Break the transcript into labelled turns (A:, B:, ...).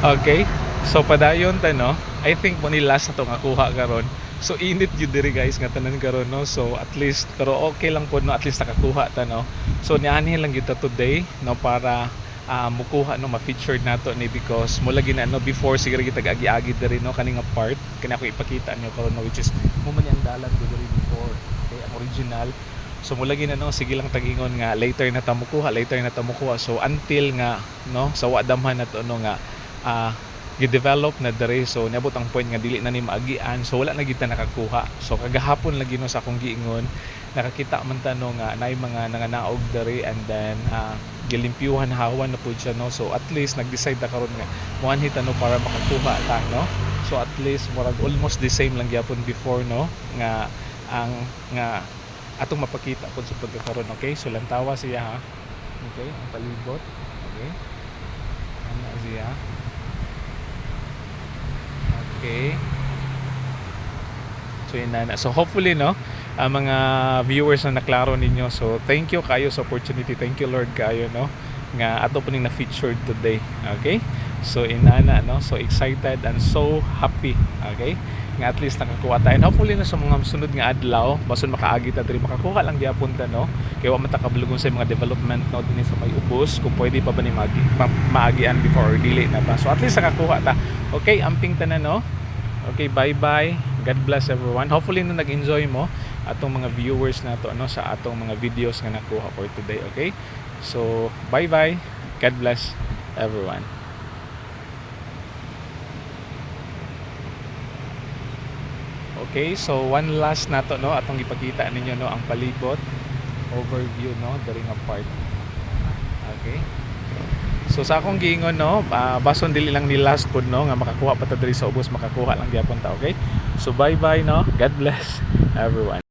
A: Okay. So padayon ta no. I think mo ni last na to nga kuha karon. So init jud diri guys nga tanan karon no. So at least pero okay lang po no, at least nakakuha ta no. So nianhi lang gyud ta today no para mukuha no ma-featured nato ni because mo lagi na no before siguro kita agi-agi diri no kaning nga part kani ako ipakita niyo karon no which is mo man yang dalan diri before okay ang original. So mula gina no sige lang tagingon nga later na ta mukuha so until nga no sa wadamhan na to no nga gi-develop na dere so niabot ang point nga dili na ni maagian so wala na gid ta nakakuha so kagahapon lagi no sa akong giingon nakakita man ta no nga naay mga nanganaog dere and then gilimpyuhan hawan na pud siya no so at least nag-decide ta karon nga muanhi ta no para makakuha ta no so at least murag almost the same lang gyapon before no nga ang nga atong mapakita pud sa pagkakaroon okay so lantawa siya ha okay ang palibot okay ana siya okay so yun na so hopefully no ang mga viewers na naklaro ninyo so thank you kayo sa opportunity thank you Lord kayo no nga ato po ning na featured today okay so inana no so excited and so happy okay nga at least nakakuha tayo and hopefully na sa mga sunod nga adlaw bason makaagi ta diri makakuha lang gyapon ta no kay wa man ta kabulugon sa mga development no dinhi sa may ubos kung pwede pa ba ni maagian before or dili na ba so at least nakakuha ta okay amping tanan no okay bye bye God bless everyone hopefully na nag-enjoy mo atong mga viewers nato ano sa atong mga videos nga nakuha for today okay so bye bye God bless everyone. Okay, so one last nato no atong ipakita ninyo no ang palibot overview no diri nga part. Okay. So sa akong giingon no, bason dili lang ni last pud no nga makakuha pa ta diri sa ubos makakuha lang gyapon ta okay. So bye bye no. God bless everyone.